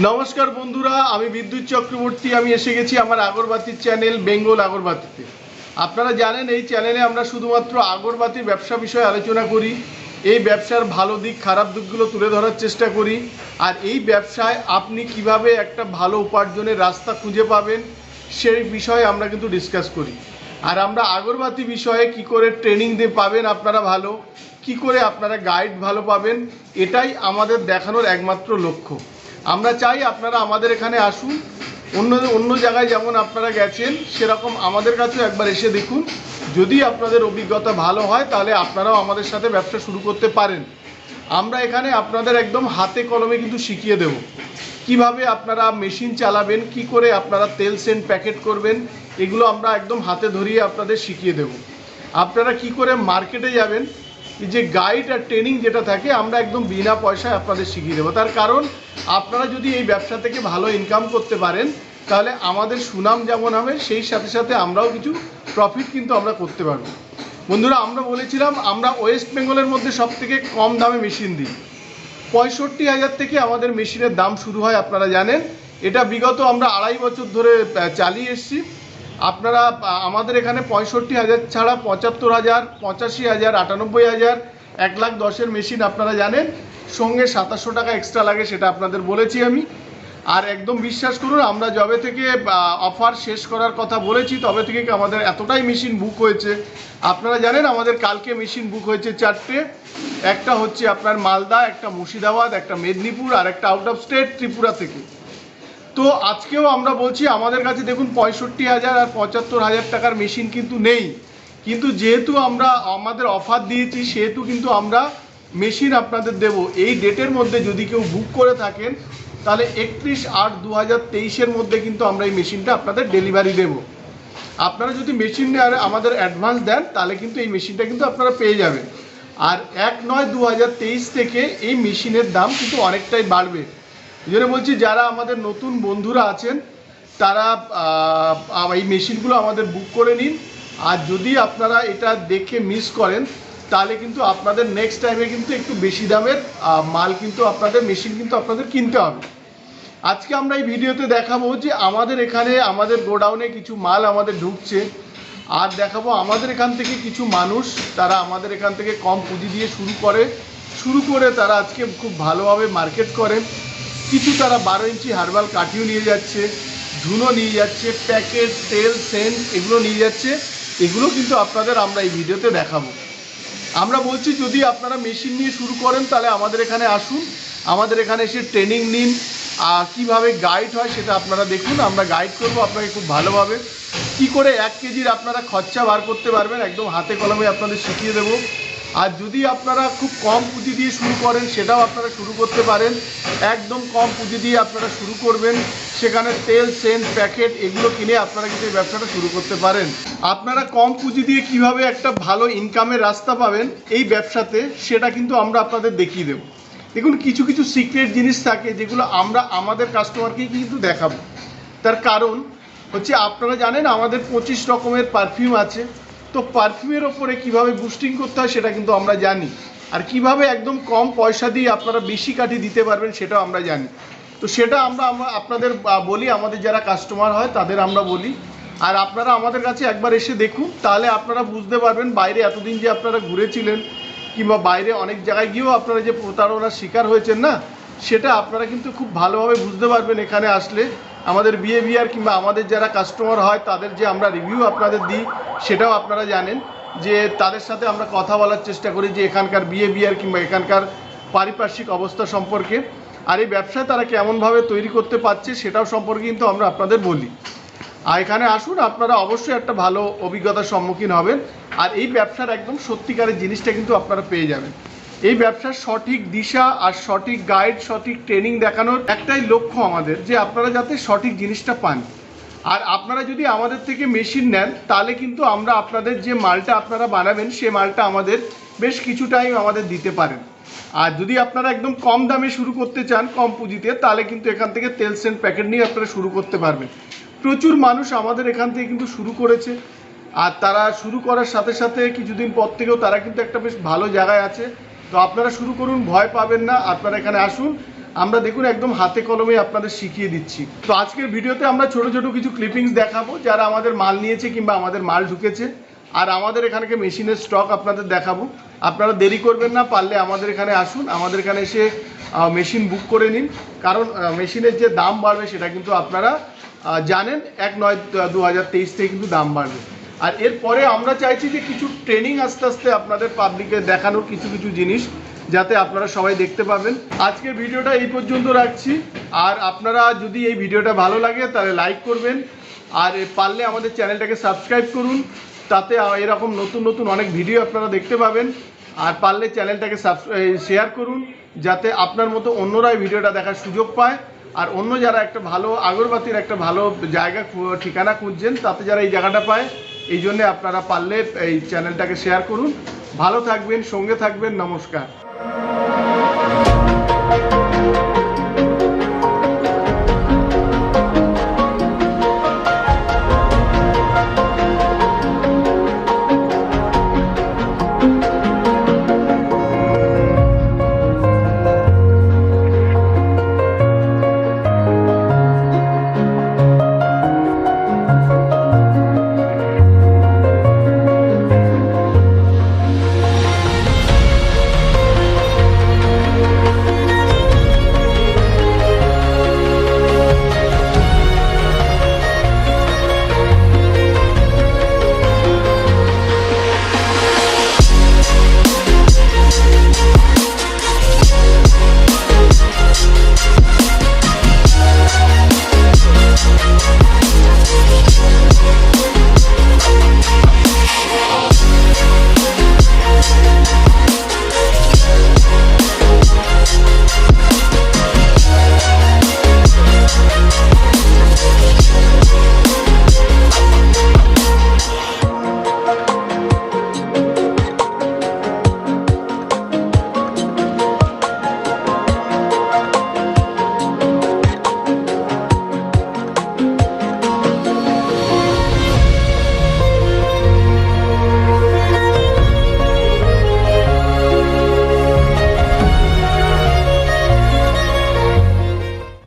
নমস্কার বন্ধুরা, আমি বিদ্যুৎ চক্রবর্তী। আমি এসে গেছি আমার আগরবাতির চ্যানেল বেঙ্গল আগরবাতিতে। আপনারা জানেন এই চ্যানেলে আমরা শুধুমাত্র আগরবাতির ব্যবসা বিষয়ে আলোচনা করি, এই ব্যবসার ভালো দিক খারাপ দিকগুলো তুলে ধরার চেষ্টা করি। আর এই ব্যবসায় আপনি কিভাবে একটা ভালো উপার্জনের রাস্তা খুঁজে পাবেন সেই বিষয়ে আমরা কিন্তু ডিসকাস করি। আর আমরা আগরবাতি বিষয়ে কি করে ট্রেনিং দিয়ে পাবেন আপনারা ভালো, কি করে আপনারা গাইড ভালো পাবেন, এটাই আমাদের দেখানোর একমাত্র লক্ষ্য। আমরা চাই আপনারা আমাদের এখানে আসুন, অন্য জায়গায় যেমন আপনারা গেছেন সেরকম আমাদের কাছেও একবার এসে দেখুন। যদি আপনাদের অভিজ্ঞতা ভালো হয় তাহলে আপনারাও আমাদের সাথে ব্যবসা শুরু করতে পারেন। আমরা এখানে আপনাদের একদম হাতে কলমে কিন্তু শিখিয়ে দেব কিভাবে আপনারা মেশিন চালাবেন, কি করে আপনারা তেল সেন্ট প্যাকেট করবেন, এগুলো আমরা একদম হাতে ধরিয়ে আপনাদের শিখিয়ে দেব। আপনারা কি করে মার্কেটে যাবেন, যে গাইড আর ট্রেনিং যেটা থাকে আমরা একদম বিনা পয়সায় আপনাদের শিখিয়ে দেবো। তার কারণ আপনারা যদি এই ব্যবসা থেকে ভালো ইনকাম করতে পারেন তাহলে আমাদের সুনাম যেমন হবে, সেই সাথে সাথে আমরাও কিছু প্রফিট কিন্তু আমরা করতে পারবো। বন্ধুরা, আমরা বলেছিলাম আমরা ওয়েস্ট বেঙ্গলের মধ্যে সব থেকে কম দামে মেশিন দিই। 65,000 থেকে আমাদের মেশিনের দাম শুরু হয়, আপনারা জানেন। এটা বিগত আমরা 2.5 বছর ধরে চালিয়ে এসেছি। আপনারা আমাদের এখানে 65,000 ছাড়া 75,000, 85,000, 98,000, 1,10,000 মেশিন আপনারা জানেন। সঙ্গে 2700 টাকা এক্সট্রা লাগে, সেটা আপনাদের বলেছি আমি। আর একদম বিশ্বাস করুন, আমরা যবে থেকে অফার শেষ করার কথা বলেছি তবে থেকে আমাদের এতটাই মেশিন বুক হয়েছে। আপনারা জানেন আমাদের কালকে মেশিন বুক হয়েছে 4টে। একটা হচ্ছে আপনার মালদা, একটা মুর্শিদাবাদ, একটা মেদিনীপুর, আর একটা আউট অফ স্টেট ত্রিপুরা থেকে। তো আজকেও আমরা বলছি আমাদের কাছে দেখুন 65,000 আর 75,000 টাকার মেশিন কিন্তু নেই। কিন্তু যেহেতু আমরা আমাদের অফার দিয়েছি সেহেতু কিন্তু আমরা মেশিন আপনাদের দেব। এই ডেটের মধ্যে যদি কেউ বুক করে থাকেন তাহলে 31/8/2023-এর মধ্যে কিন্তু আমরা এই মেশিনটা আপনাদের ডেলিভারি দেব। আপনারা যদি মেশিন আমাদের অ্যাডভান্স দেন তাহলে কিন্তু এই মেশিনটা কিন্তু আপনারা পেয়ে যাবেন। আর 1/9/2023 থেকে এই মেশিনের দাম কিন্তু অনেকটাই বাড়বে। এই জন্য বলছি যারা আমাদের নতুন বন্ধুরা আছেন তারা এই মেশিনগুলো আমাদের বুক করে নিন। আর যদি আপনারা এটা দেখে মিস করেন তাহলে কিন্তু আপনাদের নেক্সট টাইমে কিন্তু একটু বেশি দামের মাল কিন্তু আপনাদের মেশিন কিন্তু আপনাদের কিনতে হবে। আজকে আমরা এই ভিডিওতে দেখাবো যে আমাদের এখানে আমাদের গোডাউনে কিছু মাল আমাদের ঢুকছে, আর দেখাবো আমাদের এখান থেকে কিছু মানুষ তারা আমাদের এখান থেকে কম পুঁজি দিয়ে শুরু করে তারা আজকে খুব ভালোভাবে মার্কেট করে। কিছু তারা 12 ইঞ্চি হার্বাল কাঠিও নিয়ে যাচ্ছে, ধুনো নিয়ে যাচ্ছে, প্যাকেট তেল সেন্ট এগুলো নিয়ে যাচ্ছে। এগুলো কিন্তু আপনাদের আমরা এই ভিডিওতে দেখাবো। আমরা বলছি যদি আপনারা মেশিন নিয়ে শুরু করেন তাহলে আমাদের এখানে আসুন, আমাদের এখানে এসে ট্রেনিং নিন। কিভাবে গাইড হয় সেটা আপনারা দেখুন, আমরা গাইড করব আপনাকে খুব ভালোভাবে। কি করে 1 কেজির আপনারা খরচা বার করতে পারবেন একদম হাতে কলমে আপনাদের শিখিয়ে দেবো। আর যদি আপনারা খুব কম পুঁজি দিয়ে শুরু করেন সেটাও আপনারা শুরু করতে পারেন। একদম কম পুঁজি দিয়ে আপনারা শুরু করবেন, সেখানে তেল সেন্ট প্যাকেট এগুলো কিনে আপনারা কিন্তু এই ব্যবসাটা শুরু করতে পারেন। আপনারা কম পুঁজি দিয়ে কিভাবে একটা ভালো ইনকামের রাস্তা পাবেন এই ব্যবসাতে সেটা কিন্তু আমরা আপনাদের দেখিয়ে দেবো। দেখুন, কিছু কিছু সিক্রেট জিনিস থাকে যেগুলো আমরা আমাদের কাস্টমারকেই কিন্তু দেখাবো। তার কারণ হচ্ছে আপনারা জানেন আমাদের 25 রকমের পারফিউম আছে। তো পারফিউমের ওপরে কীভাবে বুস্টিং করতে হয় সেটা কিন্তু আমরা জানি, আর কিভাবে একদম কম পয়সা দিয়ে আপনারা বেশি কাঠি দিতে পারবেন সেটাও আমরা জানি। তো সেটা আমরা আপনাদের বলি, আমাদের যারা কাস্টমার হয় তাদের আমরা বলি। আর আপনারা আমাদের কাছে একবার এসে দেখুন, তাহলে আপনারা বুঝতে পারবেন বাইরে এতদিন যে আপনারা ঘুরেছিলেন কিংবা বাইরে অনেক জায়গায় গিয়েও আপনারা যে প্রতারণার শিকার হয়েছেন না, সেটা আপনারা কিন্তু খুব ভালোভাবে বুঝতে পারবেন এখানে আসলে। আমাদের বিহেভিয়ার কিংবা আমাদের যারা কাস্টমার হয় তাদের যে আমরা রিভিউ আপনাদের দিই সেটাও আপনারা জানেন, যে তাদের সাথে আমরা কথা বলার চেষ্টা করি যে এখানকার বিহেভিয়ার কিংবা এখানকার পারিপার্শ্বিক অবস্থা সম্পর্কে, আর এই ব্যবসায় তারা কেমনভাবে তৈরি করতে পারছে সেটাও সম্পর্কে কিন্তু আমরা আপনাদের বলি। আর এখানে আসুন, আপনারা অবশ্যই একটা ভালো অভিজ্ঞতার সম্মুখীন হবেন। আর এই ব্যবসার একদম সত্যিকারের জিনিসটা কিন্তু আপনারা পেয়ে যাবেন। এই ব্যবসার সঠিক দিশা আর সঠিক গাইড, সঠিক ট্রেনিং দেখানোর একটাই লক্ষ্য আমাদের, যে আপনারা যাতে সঠিক জিনিসটা পান। আর আপনারা যদি আমাদের থেকে মেশিন নেন তাহলে কিন্তু আমরা আপনাদের যে মালটা আপনারা বানাবেন সে মালটা আমাদের বেশ কিছু টাইম আমাদের দিতে পারেন। আর যদি আপনারা একদম কম দামে শুরু করতে চান, কম পুঁজিতে, তাহলে কিন্তু এখান থেকে তেল সেন্ট প্যাকেট নিয়ে আপনারা শুরু করতে পারবেন। প্রচুর মানুষ আমাদের এখান থেকে কিন্তু শুরু করেছে, আর তারা শুরু করার সাথে সাথে কিছুদিন পর থেকেও তারা কিন্তু একটা বেশ ভালো জায়গায় আছে। তো আপনারা শুরু করুন, ভয় পাবেন না। আপনারা এখানে আসুন, আমরা দেখুন একদম হাতে কলমে আপনাদের শিখিয়ে দিচ্ছি। তো আজকের ভিডিওতে আমরা ছোট ছোট কিছু ক্লিপিংস দেখাবো যারা আমাদের মাল নিয়েছে কিংবা আমাদের মাল ঢুকেছে, আর আমাদের এখানকে মেশিনের স্টক আপনাদের দেখাবো। আপনারা দেরি করবেন না, পারলে আমাদের এখানে আসুন, আমাদের এখানে এসে মেশিন বুক করে নিন, কারণ মেশিনের যে দাম বাড়বে সেটা কিন্তু আপনারা জানেন 1/9/2023 থেকে কিন্তু দাম বাড়বে। আর এরপরে আমরা চাইছি যে কিছু ট্রেনিং আস্তে আস্তে আপনাদের পাবলিকে দেখানোর কিছু কিছু জিনিস, যাতে আপনারা সবাই দেখতে পাবেন। আজকের ভিডিওটা এই পর্যন্ত রাখছি। আর আপনারা যদি এই ভিডিওটা ভালো লাগে তাহলে লাইক করবেন, আর পারলে আমাদের চ্যানেলটাকে সাবস্ক্রাইব করুন, তাতে এরকম নতুন নতুন অনেক ভিডিও আপনারা দেখতে পাবেন। আর পারলে চ্যানেলটাকে শেয়ার করুন, যাতে আপনার মতো অন্যরা এই ভিডিওটা দেখার সুযোগ পায়। আর অন্য যারা একটা ভালো আগরবাতির একটা ভালো জায়গা ঠিকানা খুঁজছেন, তাতে যারা এই জায়গাটা পায়, এই জন্যে আপনারা পারলে এই চ্যানেলটাকে শেয়ার করুন। ভালো থাকবেন, সঙ্গে থাকবেন, নমস্কার।